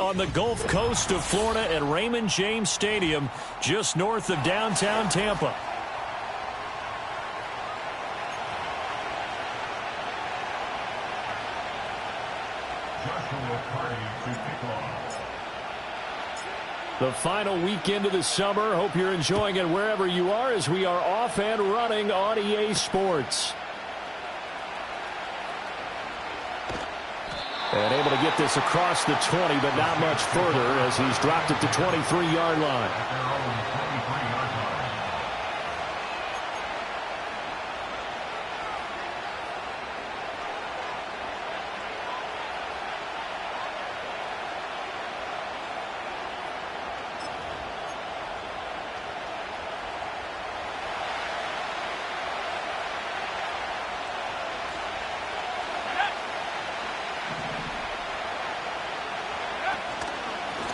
on the Gulf Coast of Florida at Raymond James Stadium, just north of downtown Tampa. The final weekend of the summer. Hope you're enjoying it wherever you are as we are off and running on EA Sports. And able to get this across the 20, but not much further as he's dropped it to 23-yard line.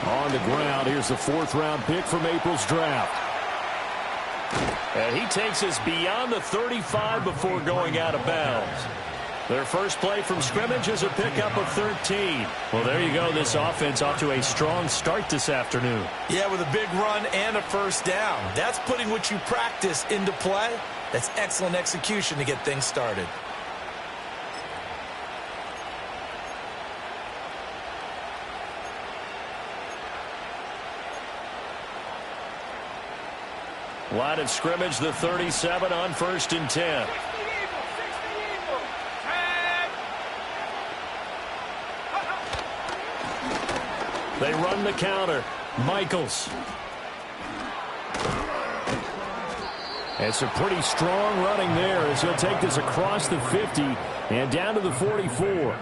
On the ground, here's the fourth-round pick from April's draft. And he takes us beyond the 35 before going out of bounds. Their first play from scrimmage is a pickup of 13. Well, there you go. This offense off to a strong start this afternoon. Yeah, with a big run and a first down. That's putting what you practice into play. That's excellent execution to get things started. Line of scrimmage, the 37 on 1st and 10. They run the counter. Michaels. It's a pretty strong running there as he'll take this across the 50 and down to the 44.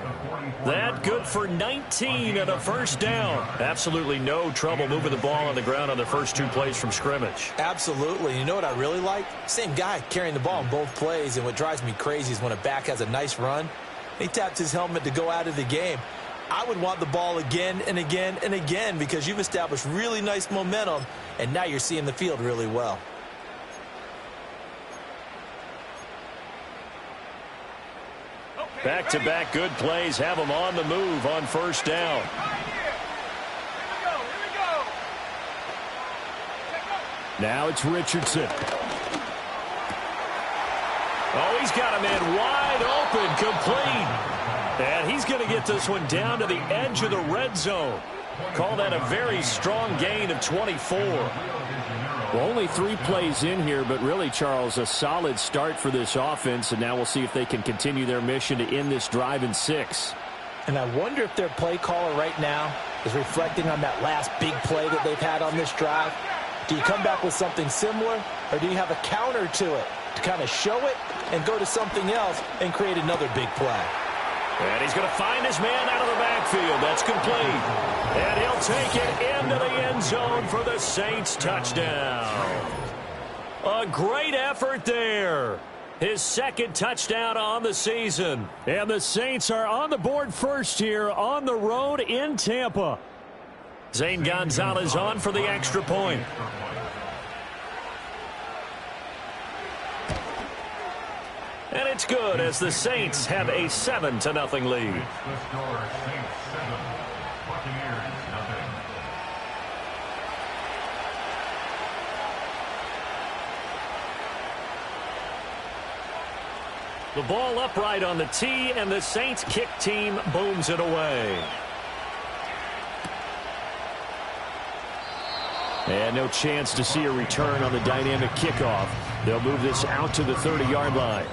That good for 19 and a first down. Absolutely no trouble moving the ball on the ground on the first two plays from scrimmage. Absolutely. You know what I really like? Same guy carrying the ball in both plays, and what drives me crazy is when a back has a nice run, he taps his helmet to go out of the game. I would want the ball again and again and again because you've established really nice momentum, and now you're seeing the field really well. Back-to-back good plays have them on the move on first down. Now it's Richardson. Oh, he's got him in wide open, complete. And he's going to get this one down to the edge of the red zone. Call that a very strong gain of 24. Well, only 3 plays in here, but really, Charles, a solid start for this offense, and now we'll see if they can continue their mission to end this drive in 6. And I wonder if their play caller right now is reflecting on that last big play that they've had on this drive. Do you come back with something similar, or do you have a counter to it to kind of show it and go to something else and create another big play? And he's going to find his man out of the backfield. That's complete. And he'll take it into the end zone for the Saints touchdown. A great effort there. His second touchdown on the season. And the Saints are on the board first here on the road in Tampa. Zane Gonzalez on for the extra point. And it's good as the Saints have a 7-0 lead. The ball upright on the tee, and the Saints kick team booms it away. And no chance to see a return on the dynamic kickoff. They'll move this out to the 30-yard line.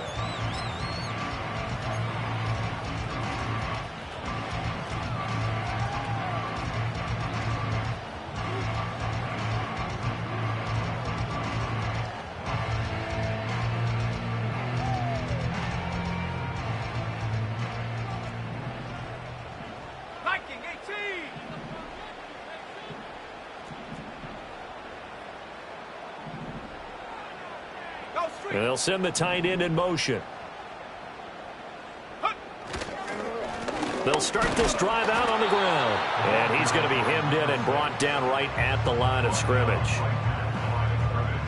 They'll send the tight end in motion. They'll start this drive out on the ground. And he's going to be hemmed in and brought down right at the line of scrimmage.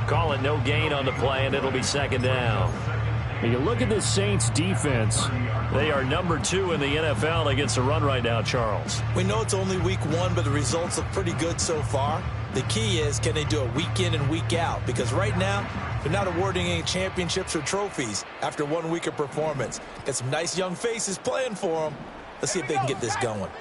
Call it no gain on the play, and it'll be second down. When you look at the Saints defense, they are number 2 in the NFL against the run right now, Charles. We know it's only week 1, but the results look pretty good so far. The key is, can they do it week in and week out? Because right now, they're not awarding any championships or trophies after 1 week of performance. Got some nice young faces playing for them. Let's see if they can get this going.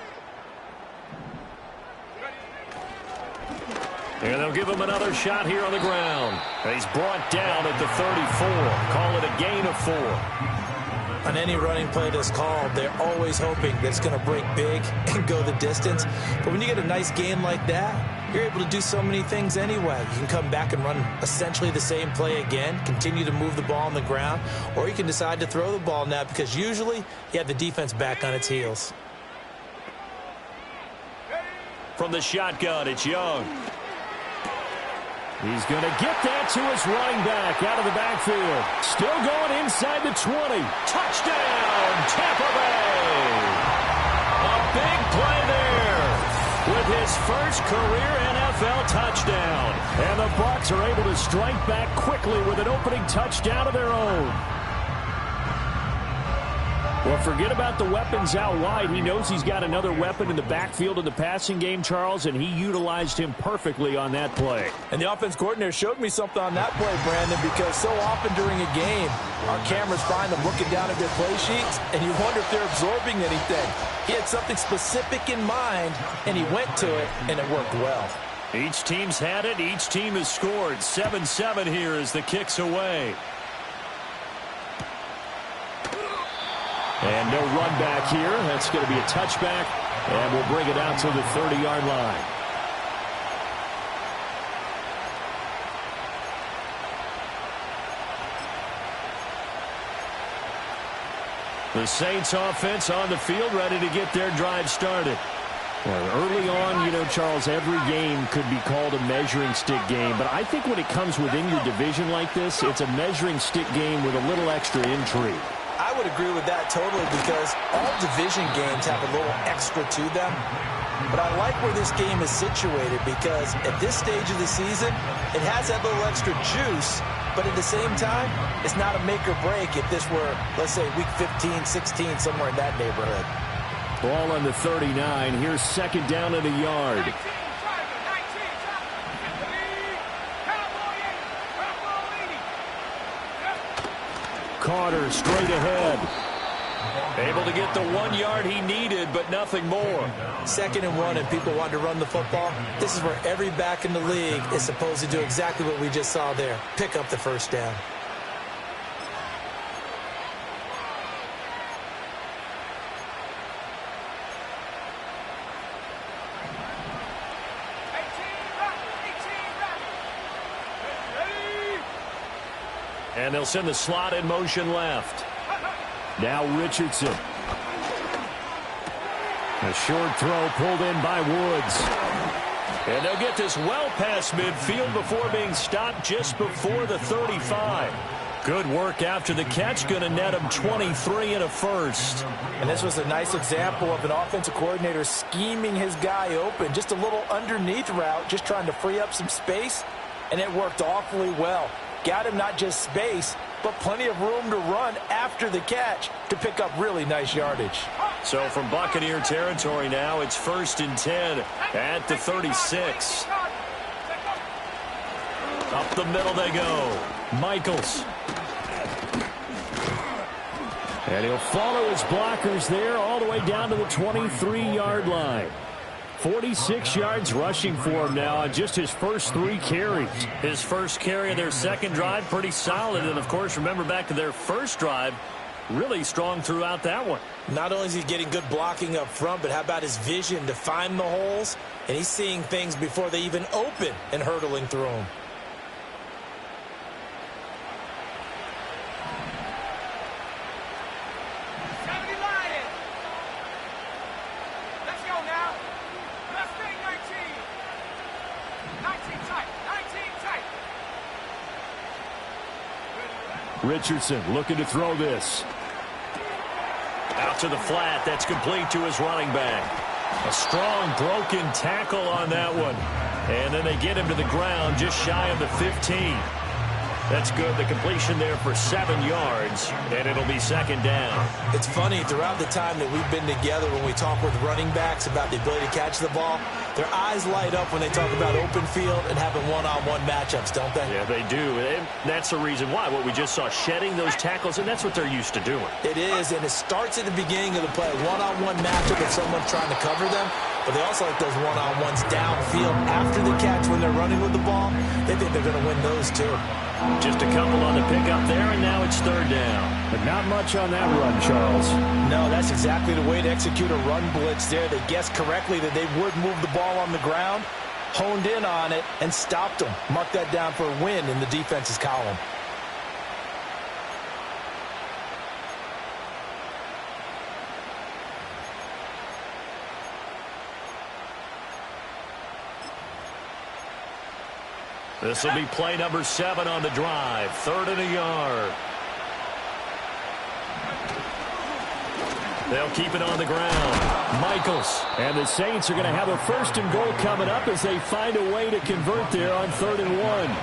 And they'll give him another shot here on the ground. He's brought down at the 34. Call it a gain of 4. On any running play that's called, they're always hoping that it's going to break big and go the distance. But when you get a nice gain like that, you're able to do so many things anyway. You can come back and run essentially the same play again, continue to move the ball on the ground, or you can decide to throw the ball now because usually you have the defense back on its heels. From the shotgun, it's Young. He's going to get that to his running back out of the backfield. Still going inside the 20. Touchdown, Tampa Bay. A big play there with his first career NFL touchdown. And the Bucs are able to strike back quickly with an opening touchdown of their own. Well, forget about the weapons out wide. He knows he's got another weapon in the backfield in the passing game, Charles, and he utilized him perfectly on that play. And the offense coordinator showed me something on that play, Brandon, because so often during a game, our cameras find them looking down at their play sheets, and you wonder if they're absorbing anything. He had something specific in mind, and he went to it, and it worked well. Each team's had it. Each team has scored. 7-7 here as the kick's away. And no run back here. That's going to be a touchback, and we'll bring it out to the 30-yard line. The Saints offense on the field, ready to get their drive started. Well, early on, you know, Charles, every game could be called a measuring stick game. But I think when it comes within your division like this, it's a measuring stick game with a little extra intrigue. I would agree with that totally because all division games have a little extra to them. But I like where this game is situated because at this stage of the season, it has that little extra juice. But at the same time, it's not a make or break if this were, let's say, week 15, 16, somewhere in that neighborhood. Ball on the 39. Here's second down and a yard. Carter straight ahead. Able to get the 1 yard he needed, but nothing more. 2nd and 1, and people want to run the football. This is where every back in the league is supposed to do exactly what we just saw there. Pick up the first down. And they'll send the slot in motion left. Now Richardson. A short throw pulled in by Woods. And they'll get this well past midfield before being stopped just before the 35. Good work after the catch. Going to net him 23 and a first. And this was a nice example of an offensive coordinator scheming his guy open. Just a little underneath route, just trying to free up some space. And it worked awfully well. Got him not just space, but plenty of room to run after the catch to pick up really nice yardage. So from Buccaneer territory now, it's 1st and 10 at the 36. Up the middle they go. Michaels. And he'll follow his blockers there all the way down to the 23-yard line. 46 yards rushing for him now on just his first 3 carries. His first carry of their second drive, pretty solid. And, of course, remember back to their first drive, really strong throughout that one. Not only is he getting good blocking up front, but how about his vision to find the holes? And he's seeing things before they even open and hurtling through them. Richardson looking to throw this. Out to the flat. That's complete to his running back. A strong broken tackle on that one. And then they get him to the ground just shy of the 15. That's good. The completion there for 7 yards, and it'll be second down. It's funny, throughout the time that we've been together, when we talk with running backs about the ability to catch the ball, their eyes light up when they talk about open field and having one-on-one matchups, don't they? Yeah, they do. And that's the reason why. What we just saw, shedding those tackles, and that's what they're used to doing. It is, and it starts at the beginning of the play. One-on-one matchup if someone's trying to cover them, but they also like those one-on-ones downfield after the catch when they're running with the ball. They think they're going to win those, too. Just a couple on the pickup there, and now it's third down. But not much on that run, Charles. No, that's exactly the way to execute a run blitz there. They guessed correctly that they would move the ball on the ground, honed in on it, and stopped them. Mark that down for a win in the defense's column. This will be play number 7 on the drive. 3rd and a yard. They'll keep it on the ground. Michaels. And the Saints are going to have a 1st and goal coming up as they find a way to convert there on 3rd and 1.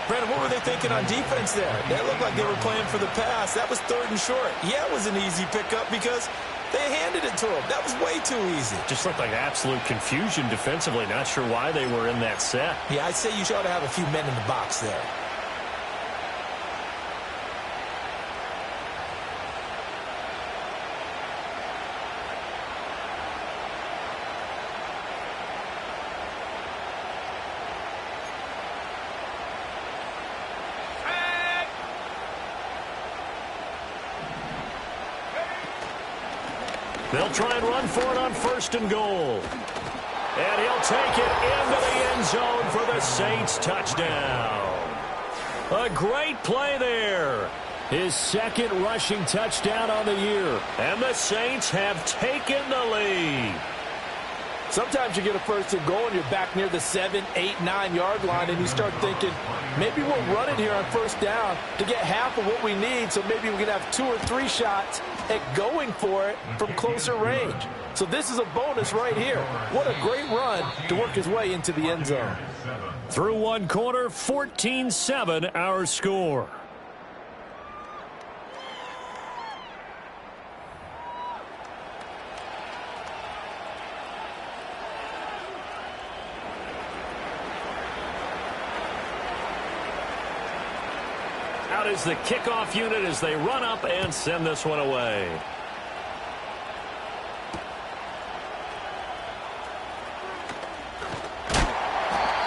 Brandon, what were they thinking on defense there? They looked like they were playing for the pass. That was 3rd and short. Yeah, it was an easy pickup because they handed it to him. That was way too easy. Just looked like absolute confusion defensively. Not sure why they were in that set. Yeah, I'd say you ought to have a few men in the box there. They'll try and run for it on 1st and goal. And he'll take it into the end zone for the Saints touchdown. A great play there. His 2nd rushing touchdown on the year. And the Saints have taken the lead. Sometimes you get a 1st and goal and you're back near the 7, 8, 9-yard line and you start thinking, maybe we'll run it here on 1st down to get half of what we need, so maybe we can have 2 or 3 shots at going for it from closer range. So this is a bonus right here. What a great run to work his way into the end zone. Through one quarter, 14-7 our score. Out is the kickoff unit as they run up and send this one away.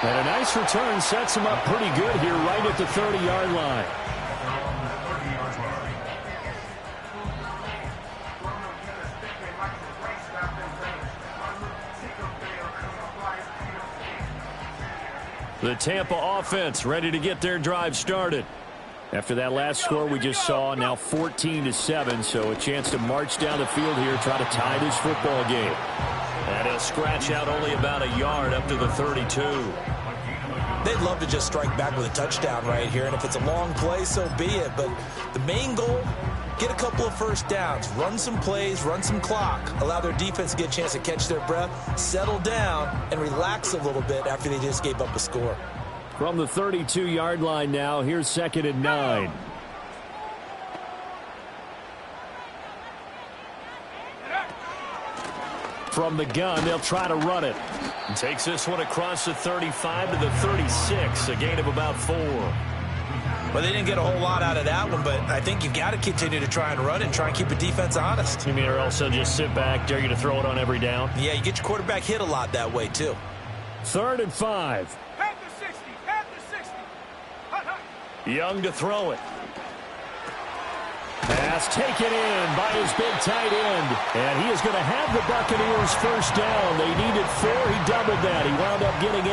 And a nice return sets him up pretty good here right at the 30-yard line. The Tampa offense ready to get their drive started. After that last score we just saw, now 14-7, so a chance to march down the field here, try to tie this football game. And he'll scratch out only about a yard up to the 32. They'd love to just strike back with a touchdown right here, and if it's a long play, so be it. But the main goal, get a couple of 1st downs, run some plays, run some clock, allow their defense to get a chance to catch their breath, settle down, and relax a little bit after they just gave up a score. From the 32-yard line now, here's 2nd and 9. From the gun, they'll try to run it. And takes this one across the 35 to the 36, a gain of about 4. Well, they didn't get a whole lot out of that one, but I think you've got to continue to try and run and try and keep the defense honest. You mean or also just sit back, dare you to throw it on every down? Yeah, you get your quarterback hit a lot that way, too. 3rd and 5. Young to throw it. Pass taken in by his big tight end. And he is going to have the Buccaneers 1st down. They needed 4. He doubled that. He wound up getting 8.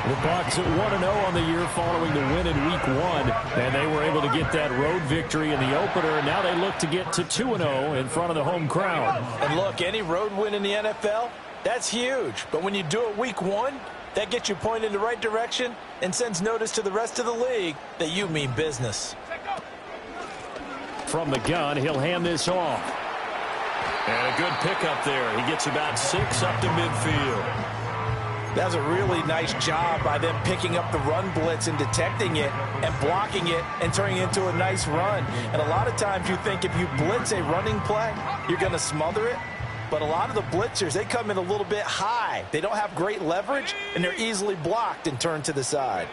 The Bucs at 1-0 on the year following the win in Week 1. And they were able to get that road victory in the opener. And now they look to get to 2-0 in front of the home crowd. And look, any road win in the NFL, that's huge. But when you do it Week 1, that gets you pointed in the right direction and sends notice to the rest of the league that you mean business. From the gun, he'll hand this off. And a good pickup there. He gets about 6 up to midfield. That's a really nice job by them picking up the run blitz and detecting it and blocking it and turning it into a nice run. And a lot of times you think if you blitz a running play, you're going to smother it. But a lot of the blitzers, they come in a little bit high. They don't have great leverage, and they're easily blocked and turned to the side.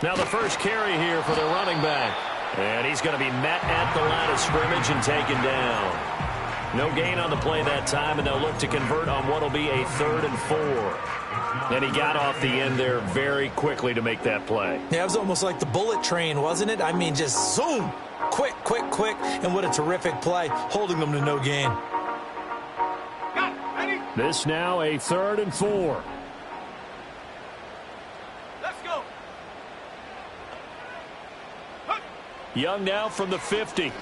Now the first carry here for the running back. And he's going to be met at the line of scrimmage and taken down. No gain on the play that time, and they'll look to convert on what will be a 3rd and 4. And he got off the end there very quickly to make that play. Yeah, it was almost like the bullet train, wasn't it? I mean, just zoom. Quick, quick, quick. And what a terrific play, holding them to no gain. This now a 3rd and 4. Let's go. Young now from the 50.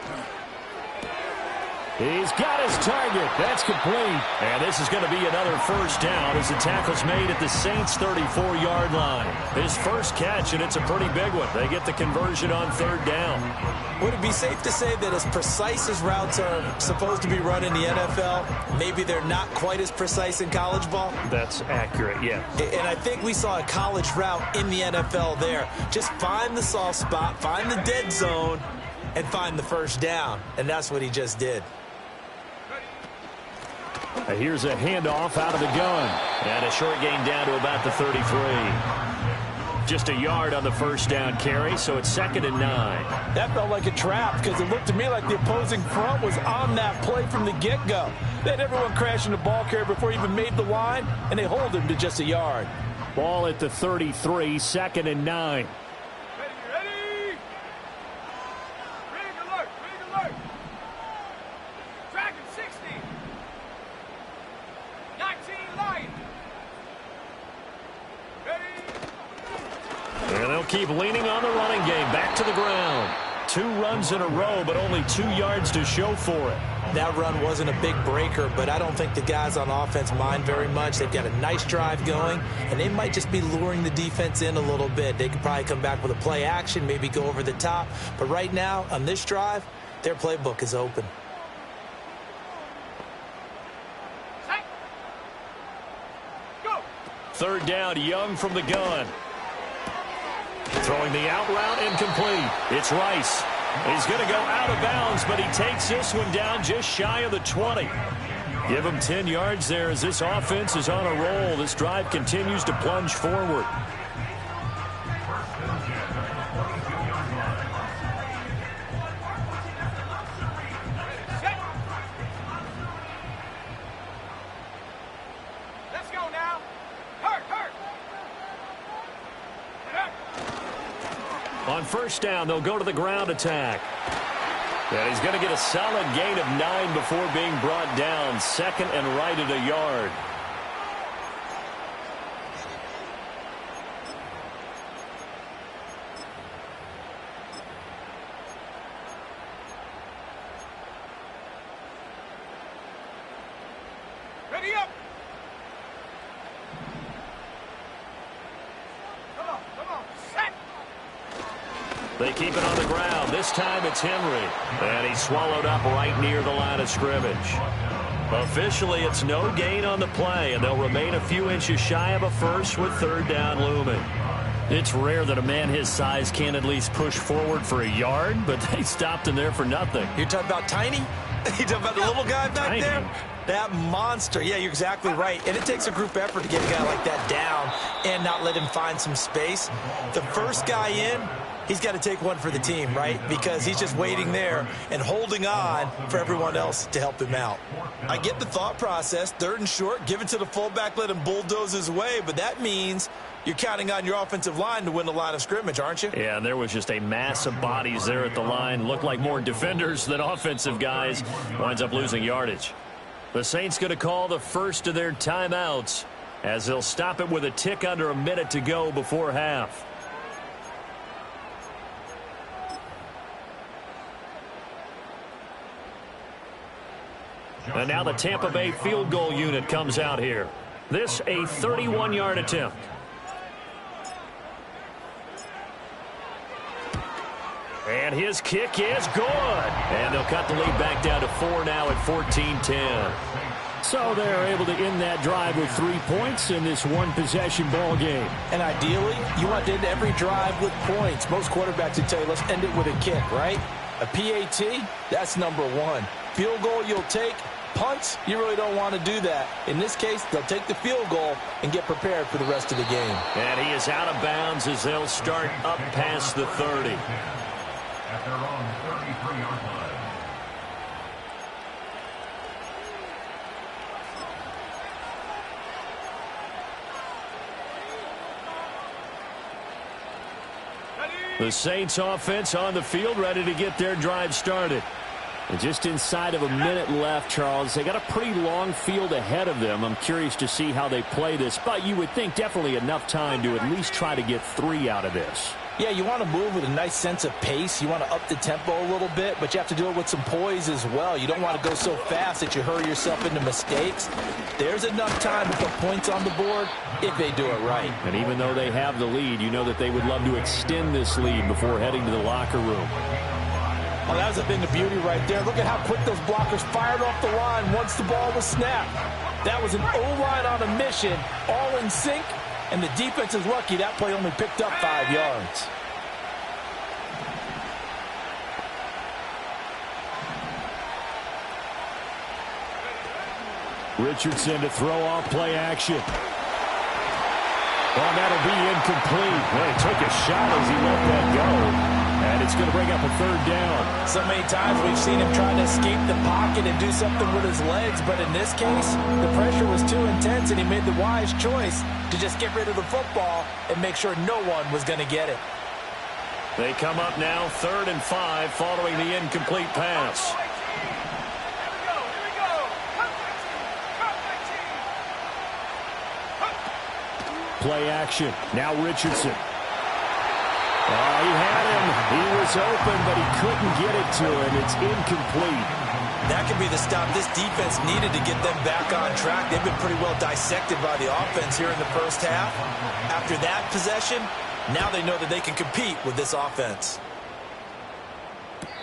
He's got his target. That's complete. And this is going to be another first down as the tackle's made at the Saints' 34-yard line. His first catch, and it's a pretty big one. They get the conversion on 3rd down. Would it be safe to say that as precise as routes are supposed to be run in the NFL, maybe they're not quite as precise in college ball? That's accurate, yeah. And I think we saw a college route in the NFL there. Just find the soft spot, find the dead zone, and find the first down. And that's what he just did. Here's a handoff out of the gun. And a short gain down to about the 33. Just a yard on the first down carry, so it's 2nd and 9. That felt like a trap because it looked to me like the opposing front was on that play from the get-go. They had everyone crashing the ball carrier before he even made the line, and they hold him to just a yard. Ball at the 33, 2nd and 9. Ready? Rig alert, rig alert. Dragon 60. 19 Lion. Ready? And they'll keep leaning on the running game. Back to the ground. 2 runs in a row, but only 2 yards to show for it. That run wasn't a big breaker, but I don't think the guys on offense mind very much. They've got a nice drive going, and they might just be luring the defense in a little bit. They could probably come back with a play action, maybe go over the top. But right now, on this drive, their playbook is open. Set. Go. 3rd down, Young from the gun. Throwing the out route incomplete. It's Rice. He's going to go out of bounds, but he takes this one down just shy of the 20. Give him 10 yards there as this offense is on a roll. This drive continues to plunge forward. Set. Let's go now. Hurt. On first down, they'll go to the ground attack. And he's going to get a solid gain of 9 before being brought down. 2nd and right at a yard. Ready up. Come on. Set. They keep it on the ground. This time it's Henry. And he's swallowed up right near the line of scrimmage. Officially, it's no gain on the play, and they'll remain a few inches shy of a first with 3rd down looming. It's rare that a man his size can at least push forward for a yard, but they stopped him there for nothing. You're talking about Tiny? You're talking about the little guy back Tiny. there? That monster. Yeah, you're exactly right. And it takes a group effort to get a guy like that down and not let him find some space. The first guy in, he's got to take one for the team, right? Because he's just waiting there and holding on for everyone else to help him out. I get the thought process. 3rd and short, give it to the fullback, let him bulldoze his way. But that means you're counting on your offensive line to win the line of scrimmage, aren't you? Yeah, and there was just a mass of bodies there at the line. Looked like more defenders than offensive guys. Winds up losing yardage. The Saints going to call the first of their timeouts as they'll stop it with a tick under a minute to go before half. And now the Tampa Bay field goal unit comes out here. This a 31-yard attempt. And his kick is good. And they'll cut the lead back down to 4 now at 14-10. So they're able to end that drive with 3 points in this one-possession ball game. And ideally, you want to end every drive with points. Most quarterbacks would tell you, let's end it with a kick, right? A PAT, that's number one. Field goal you'll take. Punts, you really don't want to do that. In this case, they'll take the field goal and get prepared for the rest of the game. And he is out of bounds as they'll start up past the 30. At their own 33-yard line. The Saints offense on the field, ready to get their drive started. And just inside of a minute left, Charles. They got a pretty long field ahead of them. I'm curious to see how they play this, but you would think definitely enough time to at least try to get 3 out of this. Yeah, you want to move with a nice sense of pace. You want to up the tempo a little bit, but you have to do it with some poise as well. You don't want to go so fast that you hurry yourself into mistakes. There's enough time to put points on the board if they do it right. And even though they have the lead, you know that they would love to extend this lead before heading to the locker room. Oh, that was a thing of beauty right there. Look at how quick those blockers fired off the line once the ball was snapped. That was an O-line on a mission, all in sync, and the defense is lucky that play only picked up 5 yards. Richardson to throw off play action. Well, that'll be incomplete. Well, he took a shot as he let that go. And it's going to bring up a 3rd down. So many times we've seen him trying to escape the pocket and do something with his legs, but in this case, the pressure was too intense and he made the wise choice to just get rid of the football and make sure no one was going to get it. They come up now 3rd and 5 following the incomplete pass. Play action. Now Richardson. Oh, he had him. He was open, but he couldn't get it to him. It's incomplete. That could be the stop this defense needed to get them back on track. They've been pretty well dissected by the offense here in the first half. After that possession, now they know that they can compete with this offense.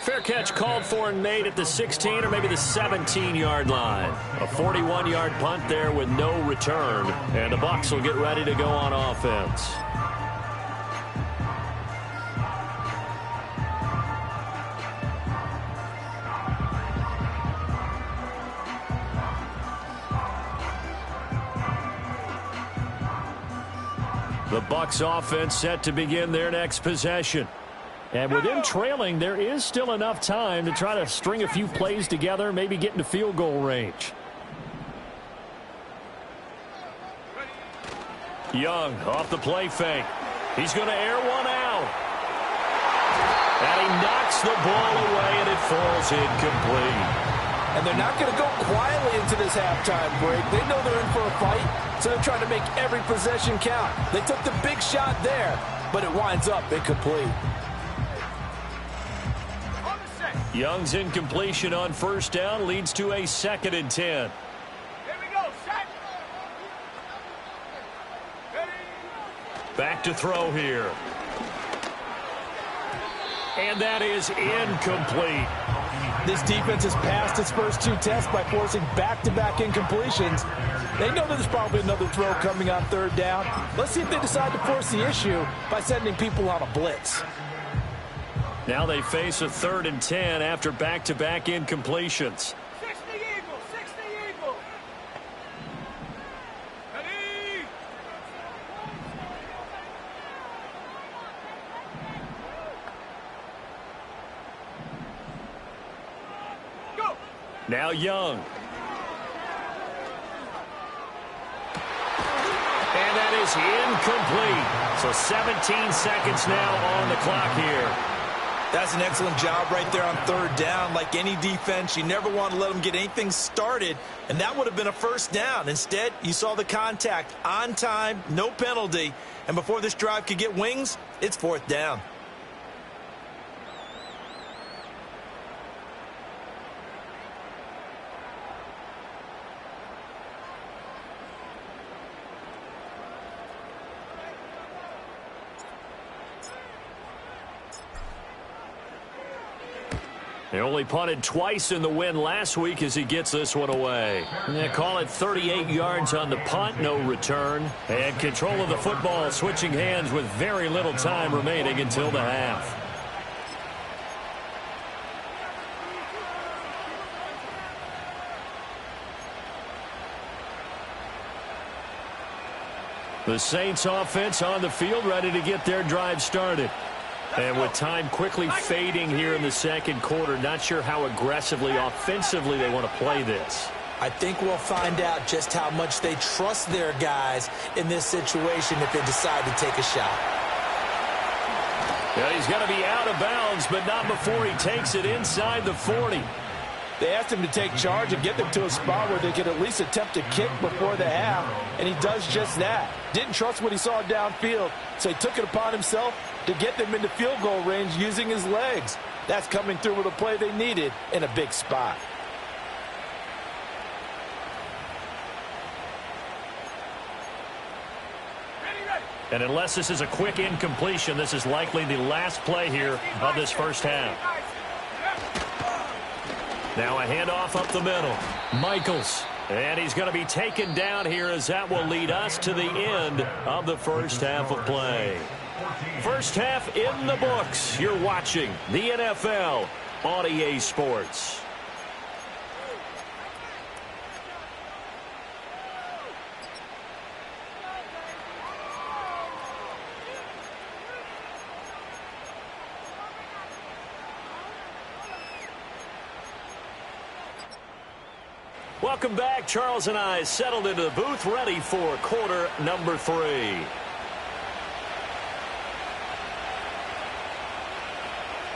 Fair catch called for and made at the 16 or maybe the 17-yard line. A 41-yard punt there with no return. And the Bucs will get ready to go on offense. The Bucs offense set to begin their next possession. And with them trailing, there is still enough time to try to string a few plays together, maybe get into field goal range. Young off the play fake. He's going to air one out. And he knocks the ball away, and it falls incomplete. And they're not going to go quietly into this halftime break. They know they're in for a fight, so they're trying to make every possession count. They took the big shot there, but it winds up incomplete. Young's incompletion on 1st down leads to a 2nd and 10. Here we go, set. Ready. Back to throw here. And that is incomplete. This defense has passed its first 2 tests by forcing back-to-back incompletions. They know there's probably another throw coming on 3rd down. Let's see if they decide to force the issue by sending people on a blitz. Now they face a 3rd and 10 after back-to-back incompletions. 60 Eagles, 60 Eagles. Ready. Go. Now Young. And that is incomplete. So 17 seconds now on the clock here. That's an excellent job right there on 3rd down. Like any defense, you never want to let them get anything started, and that would have been a 1st down. Instead, you saw the contact on time, no penalty, and before this drive could get wings, it's 4th down. They only punted twice in the win last week as he gets this one away. They call it 38 yards on the punt, no return. And control of the football switching hands with very little time remaining until the half. The Saints offense on the field ready to get their drive started. And with time quickly fading here in the second quarter, not sure how aggressively, offensively they want to play this. I think we'll find out just how much they trust their guys in this situation if they decide to take a shot. Yeah, he's going to be out of bounds, but not before he takes it inside the 40. They asked him to take charge and get them to a spot where they could at least attempt a kick before the half, and he does just that. Didn't trust what he saw downfield, so he took it upon himself to get them into field goal range using his legs. That's coming through with a play they needed in a big spot. And unless this is a quick incompletion, this is likely the last play here of this first half. Now a handoff up the middle. Michaels. And he's going to be taken down here as that will lead us to the end of the first half of play. First half in the books. You're watching the NFL on EA Sports. Welcome back. Charles and I settled into the booth, ready for quarter number 3.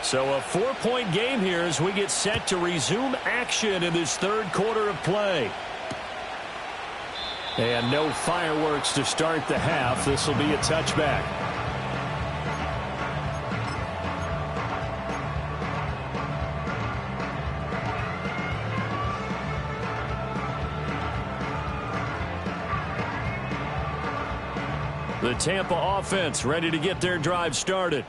So a 4-point game here as we get set to resume action in this third quarter of play. And no fireworks to start the half. This will be a touchback. The Tampa offense ready to get their drive started.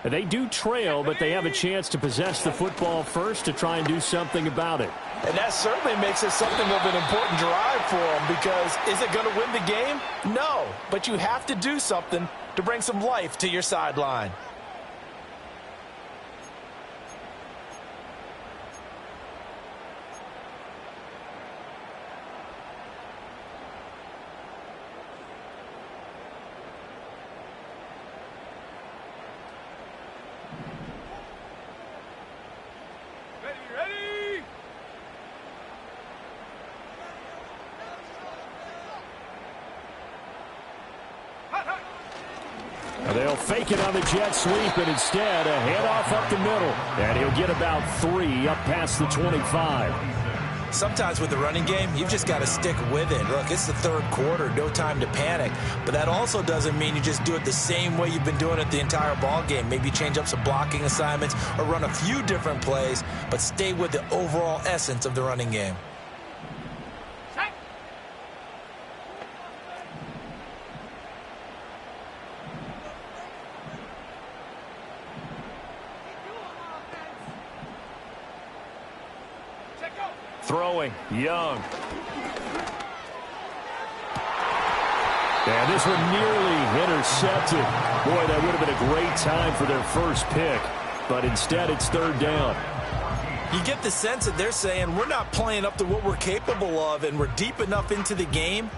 They do trail, but they have a chance to possess the football first to try and do something about it. And that certainly makes it something of an important drive for them, because is it going to win the game? No, but you have to do something to bring some life to your sideline. They'll fake it on the jet sweep, and instead a handoff up the middle. And he'll get about 3 up past the 25. Sometimes with the running game, you've just got to stick with it. Look, it's the third quarter, no time to panic. But that also doesn't mean you just do it the same way you've been doing it the entire ball game. Maybe change up some blocking assignments or run a few different plays, but stay with the overall essence of the running game. Throwing, Young. And this one nearly intercepted. Boy, that would have been a great time for their first pick. But instead, it's third down. You get the sense that they're saying we're not playing up to what we're capable of, and we're deep enough into the game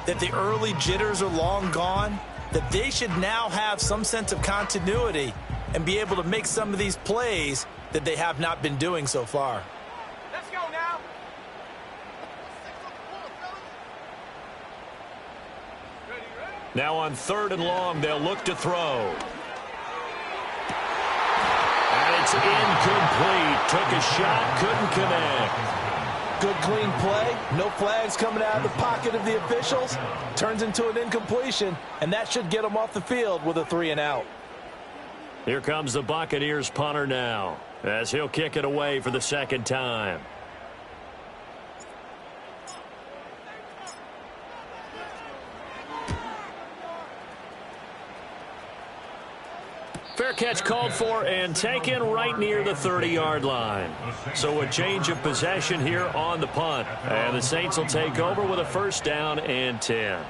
that the early jitters are long gone, that they should now have some sense of continuity and be able to make some of these plays that they have not been doing so far. Let's go now. Now on 3rd and long, they'll look to throw. And it's incomplete. Took a shot, couldn't connect. Good clean play. No flags coming out of the pocket of the officials. Turns into an incompletion, and that should get them off the field with a 3 and out. Here comes the Buccaneers punter now, as he'll kick it away for the second time. Fair catch called for and taken right near the 30-yard line. So a change of possession here on the punt. And the Saints will take over with a first down and 10.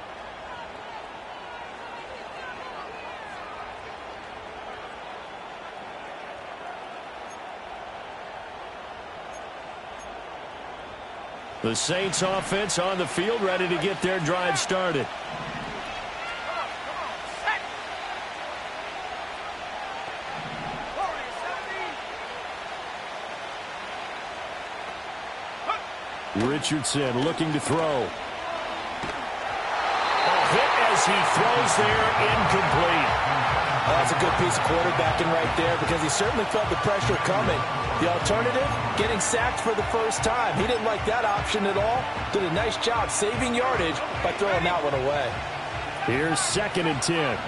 The Saints offense on the field, ready to get their drive started. Richardson looking to throw. A hit as he throws there, incomplete. That's a good piece of quarterbacking right there because he certainly felt the pressure coming. The alternative, getting sacked for the first time. He didn't like that option at all. Did a nice job saving yardage by throwing that one away. Here's 2nd and 10.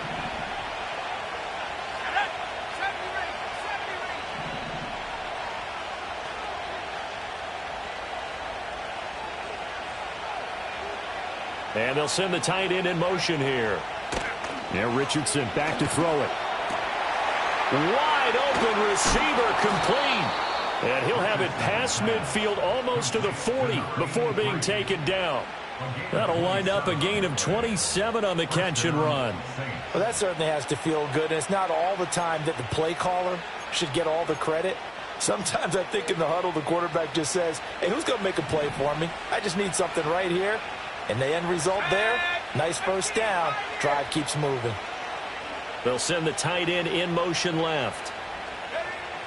And they'll send the tight end in motion here. Now Richardson back to throw it. Wide open receiver, complete. And he'll have it past midfield almost to the 40 before being taken down. That'll wind up a gain of 27 on the catch and run. Well, that certainly has to feel good. And it's not all the time that the play caller should get all the credit. Sometimes I think in the huddle the quarterback just says, hey, who's going to make a play for me? I just need something right here. And the end result there, nice first down. Drive keeps moving. They'll send the tight end in motion left.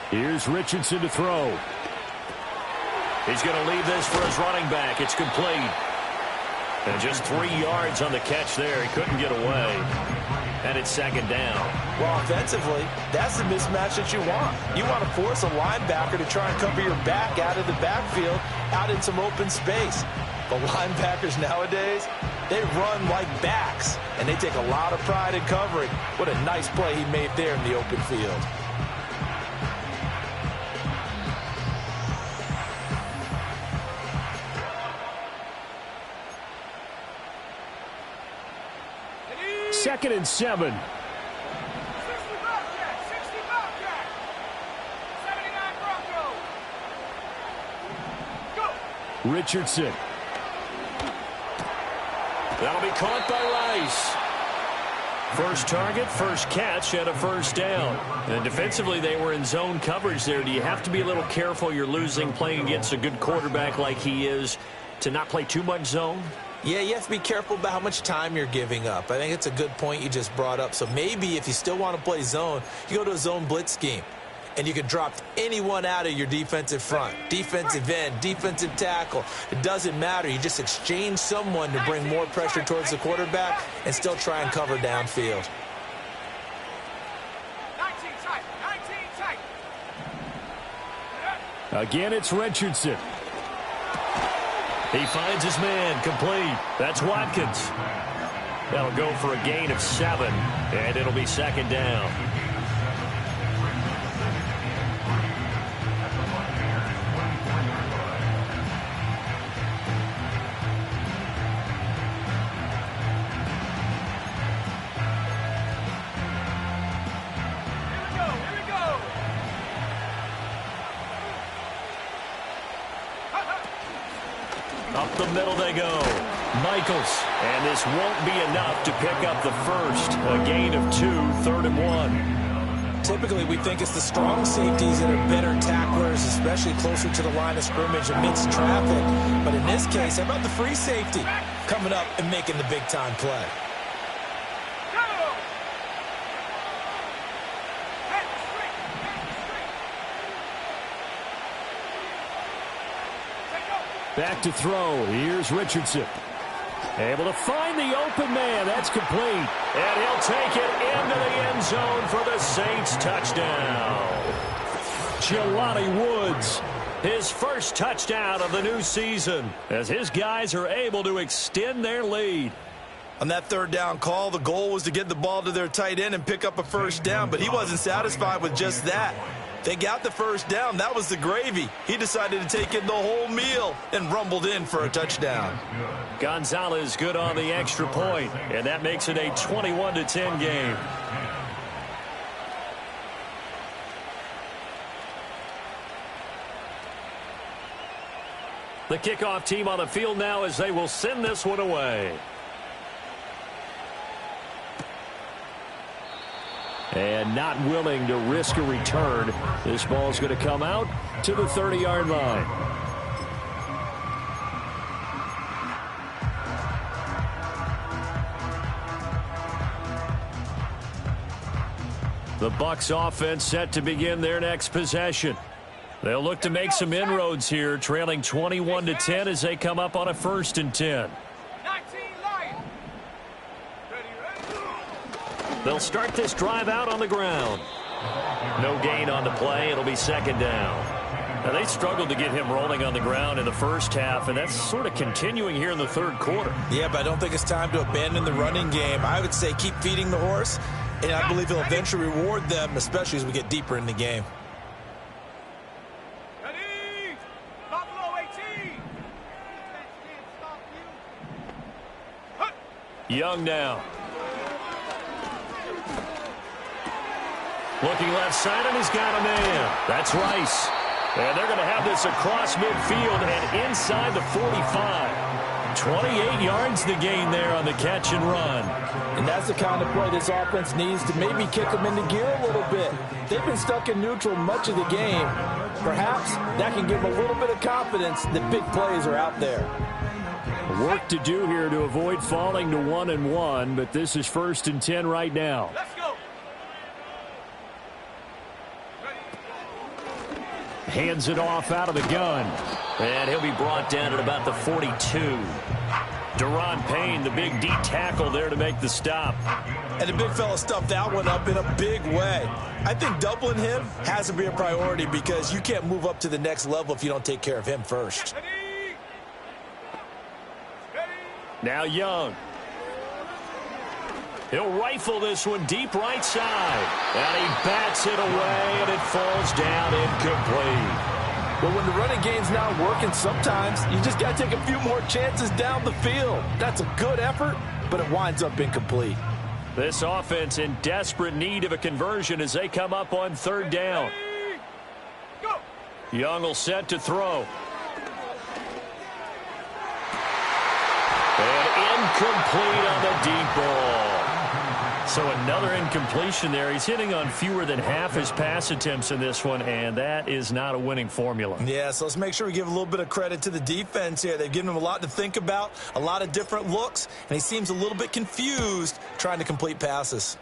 Here's Richardson to throw. He's going to leave this for his running back. It's complete. And just 3 yards on the catch there. He couldn't get away. And it's 2nd down. Well, offensively, that's the mismatch that you want. You want to force a linebacker to try and cover your back out of the backfield, out in some open space. But linebackers nowadays, they run like backs, and they take a lot of pride in covering. What a nice play he made there in the open field. Second and 7. 60 Bobcat, 60 Bobcat. 79 Bronco. Go. Richardson. That'll be caught by Rice. First target, first catch, and a first down. And defensively, they were in zone coverage there. Do you have to be a little careful? You're losing, playing against a good quarterback like he is, to not play too much zone? Yeah, you have to be careful about how much time you're giving up. I think it's a good point you just brought up. So maybe if you still want to play zone, you go to a zone blitz scheme. And you can drop anyone out of your defensive front, defensive end, defensive tackle. It doesn't matter. You just exchange someone to bring more pressure towards the quarterback and still try and cover downfield. 19 tight, 19 tight. Again, it's Richardson. He finds his man, complete. That's Watkins. That'll go for a gain of 7, and it'll be 2nd down. Up the middle they go. Michaels. And this won't be enough to pick up the first. A gain of 2, 3rd and 1. Typically, we think it's the strong safeties that are better tacklers, especially closer to the line of scrimmage amidst traffic. But in this case, how about the free safety coming up and making the big-time play? Back to throw. Here's Richardson. Able to find the open man. That's complete. And he'll take it into the end zone for the Saints touchdown. Jelani Woods, his first touchdown of the new season, as his guys are able to extend their lead. On that 3rd down call, the goal was to get the ball to their tight end and pick up a first down, but he wasn't satisfied with just that. They got the first down. That was the gravy. He decided to take in the whole meal and rumbled in for a touchdown. Gonzalez good on the extra point, and that makes it a 21-10 game. The kickoff team on the field now as they will send this one away. And not willing to risk a return. This ball is going to come out to the 30-yard line. The Bucs offense set to begin their next possession. They'll look to make some inroads here, trailing 21-10 as they come up on a 1st and 10. They'll start this drive out on the ground. No gain on the play. It'll be 2nd down. Now, they struggled to get him rolling on the ground in the first half, and that's sort of continuing here in the 3rd quarter. Yeah, but I don't think it's time to abandon the running game. I would say keep feeding the horse, and I believe he'll eventually reward them, especially as we get deeper in the game. Ready? Buffalo 18. Young now. Looking left side, and he's got a man. That's Rice. And they're going to have this across midfield and inside the 45. 28 yards to gain there on the catch and run. And that's the kind of play this offense needs to maybe kick them into gear a little bit. They've been stuck in neutral much of the game. Perhaps that can give them a little bit of confidence that big plays are out there. Work to do here to avoid falling to 1-1, but this is 1st and 10 right now. Let's go. Hands it off out of the gun. And he'll be brought down at about the 42. Deron Payne, the big D tackle there to make the stop. And the big fella stuffed that one up in a big way. I think doubling him has to be a priority because you can't move up to the next level if you don't take care of him first. Now Young. He'll rifle this one deep right side. And he bats it away, and it falls down incomplete. But when the running game's not working, sometimes you just got to take a few more chances down the field. That's a good effort, but it winds up incomplete. This offense in desperate need of a conversion as they come up on 3rd down. Young will set to throw. And incomplete on the deep ball. So another incompletion there. He's hitting on fewer than half his pass attempts in this one, and that is not a winning formula. Yeah, so let's make sure we give a little bit of credit to the defense here. They've given him a lot to think about, a lot of different looks, and he seems a little bit confused trying to complete passes.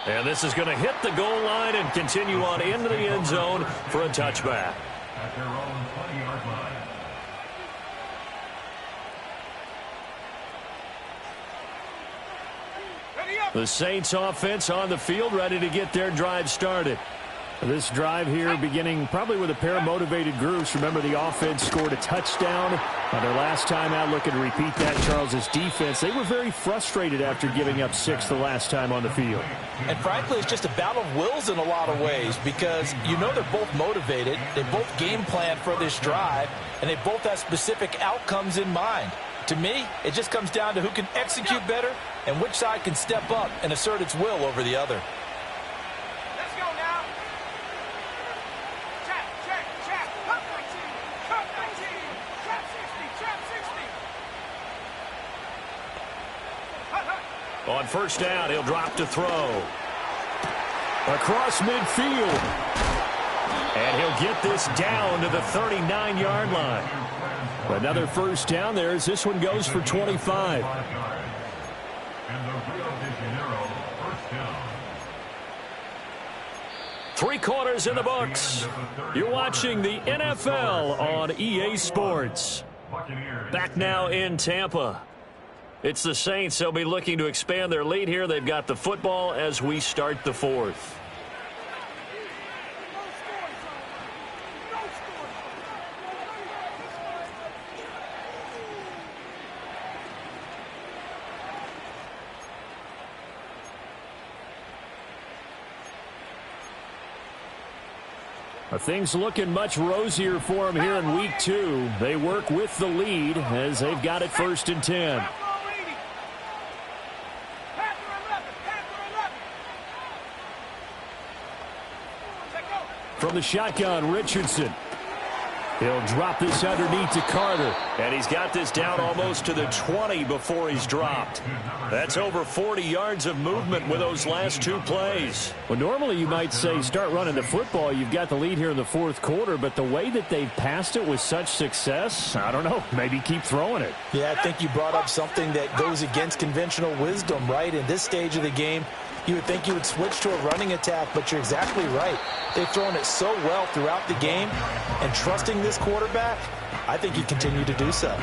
And this is going to hit the goal line and continue on into the end zone for a touchback. At their own 20-yard line. The Saints offense on the field, ready to get their drive started. This drive here beginning probably with a pair of motivated groups. Remember, the offense scored a touchdown on their last time out. Looking to repeat that, Charles' defense. They were very frustrated after giving up 6 the last time on the field. And frankly, it's just a battle of wills in a lot of ways because you know they're both motivated. They both game plan for this drive, and they both have specific outcomes in mind. To me, it just comes down to who can execute better and which side can step up and assert its will over the other. Let's go now. Trap, trap, trap. Trap 19. Trap 19. Trap 60. Trap 60. On 1st down, he'll drop to throw. Across midfield. And he'll get this down to the 39-yard line. Another 1st down there as this one goes for 25. And the Rio de Janeiro 1st down. 3 quarters in the books. You're watching the NFL on EA Sports. Back now in Tampa. It's the Saints. They'll be looking to expand their lead here. They've got the football as we start the 4th. Things looking much rosier for them here in week 2. They work with the lead as they've got it 1st and 10. From the shotgun, Richardson. He'll drop this underneath to Carter. And he's got this down almost to the 20 before he's dropped. That's over 40 yards of movement with those last two plays. Well, normally you might say start running the football. You've got the lead here in the fourth quarter, but the way that they've passed it with such success, I don't know, maybe keep throwing it. Yeah, I think you brought up something that goes against conventional wisdom, right? In this stage of the game, you would think you would switch to a running attack, but you're exactly right. They've thrown it so well throughout the game, and trusting this quarterback, I think you continue to do so.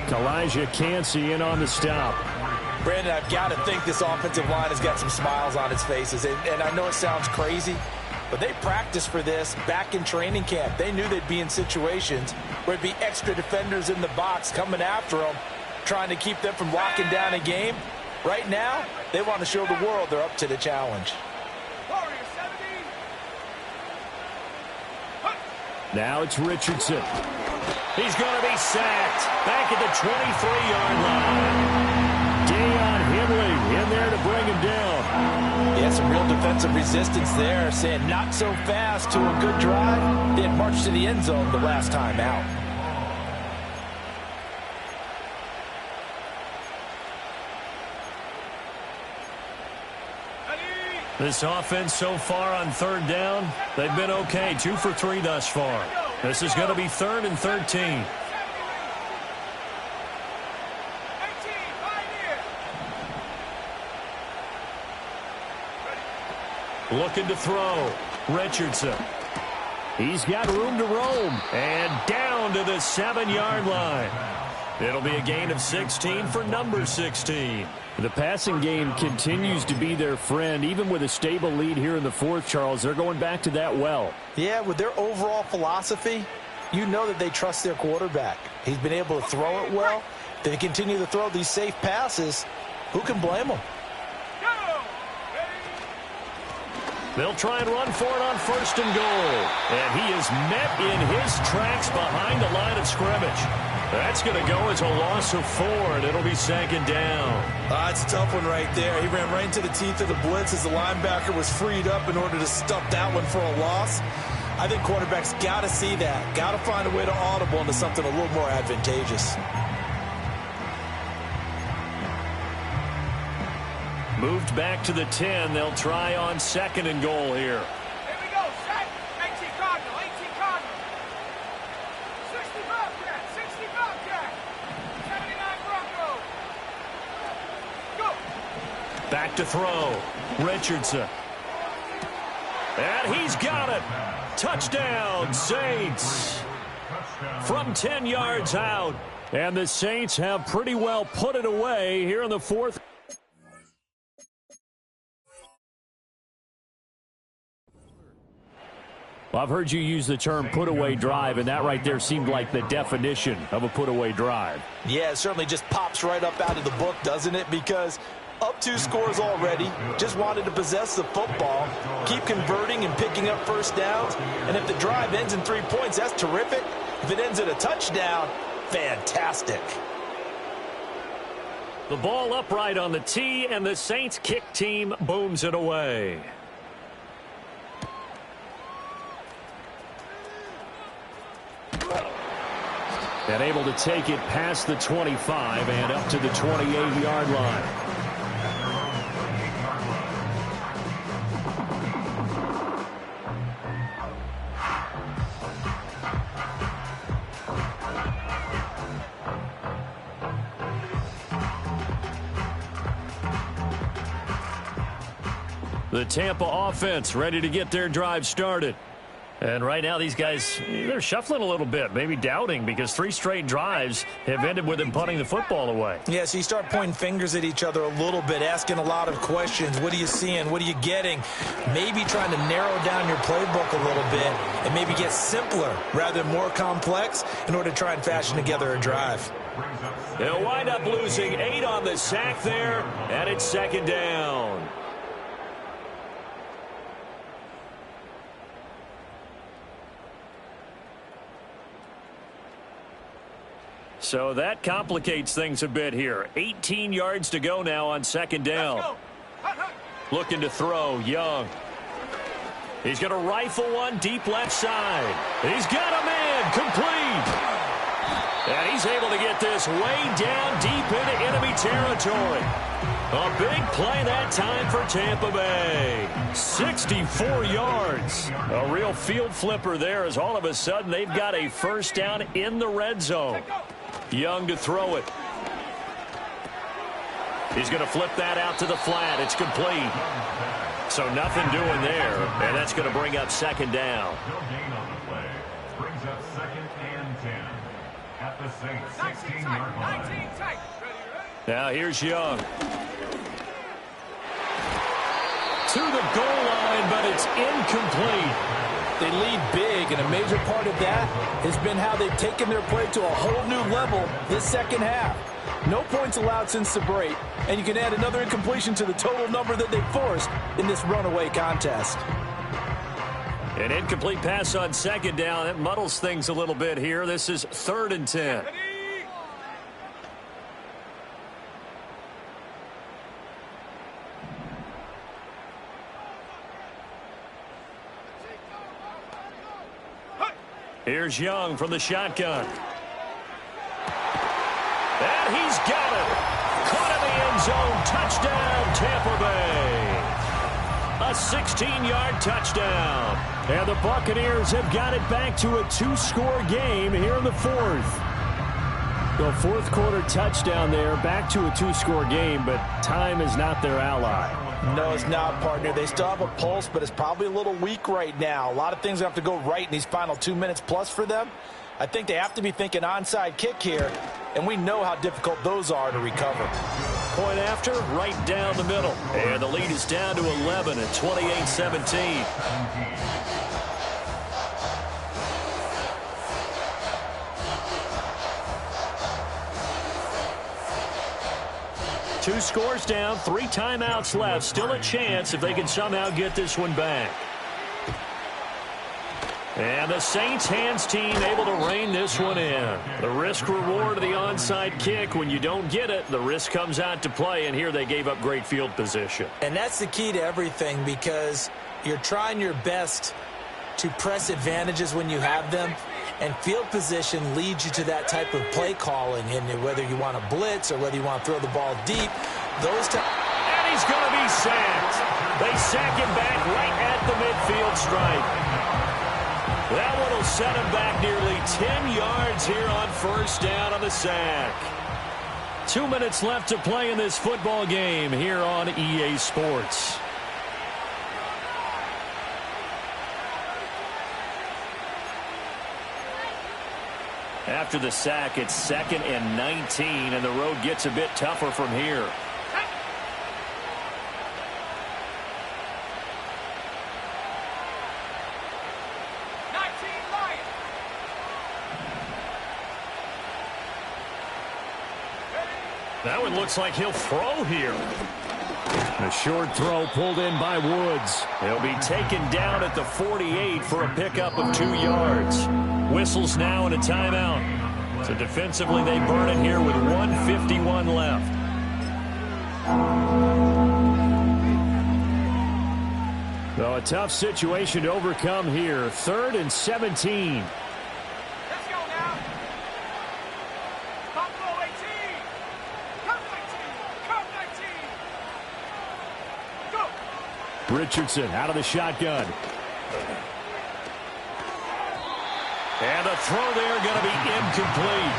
Elijah Cansey in on the stop. Brandon, I've got to think this offensive line has got some smiles on its faces, and I know it sounds crazy, but they practiced for this back in training camp. They knew they'd be in situations where it'd be extra defenders in the box coming after them, trying to keep them from locking down a game. Right now, they want to show the world they're up to the challenge. Now it's Richardson. He's going to be sacked back at the 23-yard line. Deion Henley in there to bring him down. Yeah, some real defensive resistance there, saying not so fast to a good drive. They had marched to the end zone the last time out. This offense so far on third down, they've been okay. 2 for 3 thus far. This is going to be 3rd and 13. Looking to throw. Richardson. He's got room to roam. And down to the 7-yard line. It'll be a gain of 16 for number 16. The passing game continues to be their friend. Even with a stable lead here in the fourth, Charles, they're going back to that well. Yeah, with their overall philosophy, you know that they trust their quarterback. He's been able to throw it well. They continue to throw these safe passes. Who can blame them? They'll try and run for it on 1st and goal. And he is met in his tracks behind the line of scrimmage. That's going to go as a loss of 4, and it'll be 2nd down. It's a tough one right there. He ran right into the teeth of the blitz as the linebacker was freed up in order to stuff that one for a loss. I think quarterbacks got to see that. Got to find a way to audible into something a little more advantageous. Moved back to the 10. They'll try on 2nd and goal here. Here we go, set. 18 Cardinal, 18 Cardinal. 60 Bobcat, 60 Bobcat. 79 Bronco. Go. Back to throw. Richardson. And he's got it. Touchdown, Saints. From 10 yards out. And the Saints have pretty well put it away here in the fourth. Well, I've heard you use the term put-away drive, and that right there seemed like the definition of a put-away drive. Yeah, it certainly just pops right up out of the book, doesn't it? Because up 2 scores already, just wanted to possess the football, keep converting and picking up first downs, and if the drive ends in 3 points, that's terrific. If it ends in a touchdown, fantastic. The ball upright on the tee, and the Saints kick team booms it away. And able to take it past the 25 and up to the 28-yard line. The Tampa offense ready to get their drive started. And right now these guys, they're shuffling a little bit, maybe doubting, because 3 straight drives have ended with them punting the football away. Yeah, so you start pointing fingers at each other a little bit, asking a lot of questions. What are you seeing? What are you getting? Maybe trying to narrow down your playbook a little bit and maybe get simpler rather than more complex in order to try and fashion together a drive. They'll wind up losing 8 on the sack there, and it's 2nd down. So that complicates things a bit here. 18 yards to go now on 2nd down. Looking to throw, Young. He's going to rifle one deep left side. He's got a man complete. And he's able to get this way down deep into enemy territory. A big play that time for Tampa Bay. 64 yards. A real field flipper there as all of a sudden they've got a first down in the red zone. Young to throw it. He's going to flip that out to the flat. It's complete. So nothing doing there, and that's going to bring up second down. No gain on the play. Brings up 2nd and 10 at the Saints 16-yard line. Now here's Young. To the goal line, but it's incomplete. They lead big, and a major part of that has been how they've taken their play to a whole new level this second half. No points allowed since the break, and you can add another incompletion to the total number that they forced in this runaway contest. An incomplete pass on second down. It muddles things a little bit here. This is 3rd and 10. Here's Young from the shotgun. And he's got it. Caught in the end zone. Touchdown, Tampa Bay. A 16-yard touchdown. And the Buccaneers have got it back to a 2-score game here in the 4th. The fourth quarter touchdown there, back to a 2-score game, but time is not their ally. No, it's not, partner. They still have a pulse, but it's probably a little weak right now. A lot of things have to go right in these final 2 minutes plus for them. I think they have to be thinking onside kick here, and we know how difficult those are to recover. Point after, right down the middle. And the lead is down to 11 at 28-17. Two scores down, 3 timeouts left. Still a chance if they can somehow get this one back. And the Saints hands team able to rein this one in. The risk reward of the onside kick. When you don't get it, the risk comes out to play, and here they gave up great field position. And that's the key to everything, because you're trying your best to press advantages when you have them, and field position leads you to that type of play calling. And whether you want to blitz or whether you want to throw the ball deep, those times. And he's going to be sacked. They sack him back right at the midfield stripe. That one will set him back nearly 10 yards here on first down on the sack. 2 minutes left to play in this football game here on EA Sports. After the sack, it's 2nd and 19, and the road gets a bit tougher from here. That one looks like he'll throw here. A short throw pulled in by Woods. He'll be taken down at the 48 for a pickup of 2 yards. Whistles now and a timeout. So defensively they burn it here with 1:51 left. So a tough situation to overcome here. 3rd and 17. Let's go now. Top row 18. Come 19. Come 19. Go. Richardson out of the shotgun. And the throw there going to be incomplete.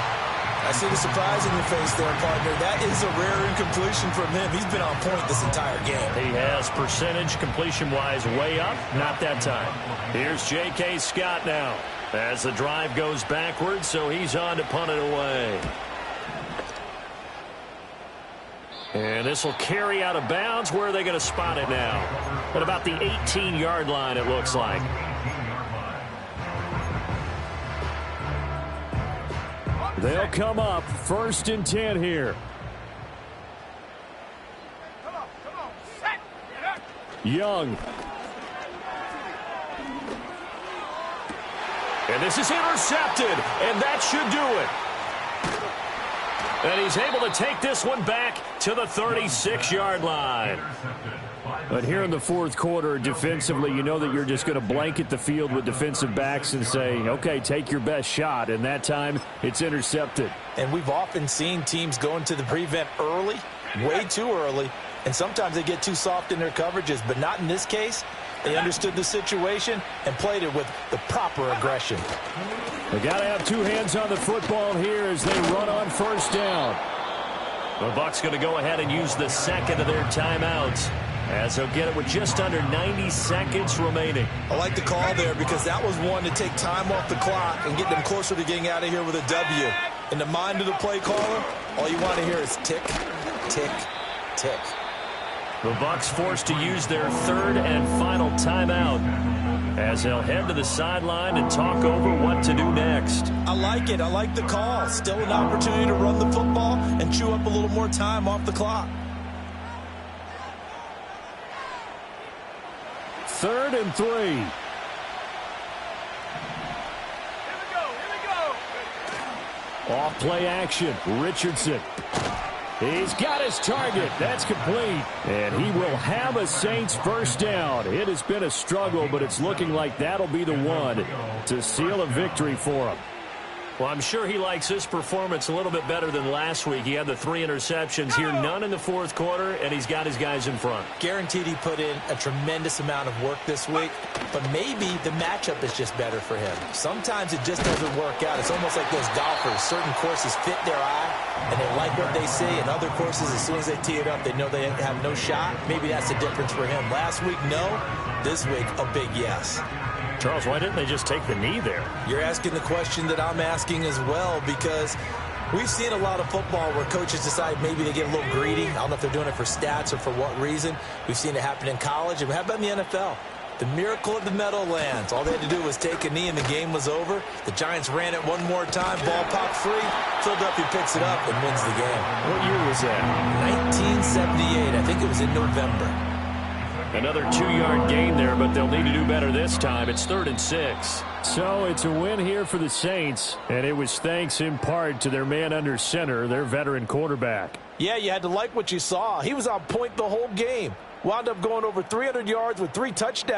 I see the surprise in your face there, partner. That is a rare incompletion from him. He's been on point this entire game. He has percentage completion-wise way up. Not that time. Here's J.K. Scott now as the drive goes backwards, so he's on to punt it away. And this will carry out of bounds. Where are they going to spot it now? At about the 18-yard line, it looks like. They'll come up 1st and 10 here. Come on. Set. Get up. Young. And this is intercepted, and that should do it. And he's able to take this one back to the 36-yard line. But here in the fourth quarter, defensively, you know that you're just going to blanket the field with defensive backs and say, okay, take your best shot. And that time, it's intercepted. And we've often seen teams go into the prevent early, way too early, and sometimes they get too soft in their coverages. But not in this case. They understood the situation and played it with the proper aggression. They got to have two hands on the football here as they run on first down. The Bucs going to go ahead and use the second of their timeouts, as they'll get it with just under 90 seconds remaining. I like the call there because that was one to take time off the clock and get them closer to getting out of here with a W. In the mind of the play caller, all you want to hear is tick, tick, tick. The Bucs forced to use their third and final timeout as they'll head to the sideline and talk over what to do next. I like it. I like the call. Still an opportunity to run the football and chew up a little more time off the clock. 3rd and 3. Here we go. Off play action. Richardson. He's got his target. That's complete. And he will have a Saints first down. It has been a struggle, but it's looking like that'll be the one to seal a victory for him. Well, I'm sure he likes this performance a little bit better than last week. He had the 3 interceptions here, none in the fourth quarter, and he's got his guys in front. Guaranteed he put in a tremendous amount of work this week, but maybe the matchup is just better for him. Sometimes it just doesn't work out. It's almost like those golfers. Certain courses fit their eye, and they like what they see, and other courses, as soon as they tee it up, they know they have no shot. Maybe that's the difference for him. Last week, no. This week, a big yes. Charles, why didn't they just take the knee there? You're asking the question that I'm asking as well, because we've seen a lot of football where coaches decide maybe they get a little greedy. I don't know if they're doing it for stats or for what reason. We've seen it happen in college. And how about in the NFL? The miracle of the Meadowlands. All they had to do was take a knee and the game was over. The Giants ran it one more time. Ball popped free. Philadelphia picks it up and wins the game. What year was that? 1978. I think it was in November. Another 2-yard gain there, but they'll need to do better this time. It's 3rd and 6. So it's a win here for the Saints, and it was thanks in part to their man under center, their veteran quarterback. Yeah, you had to like what you saw. He was on point the whole game. Wound up going over 300 yards with 3 touchdowns.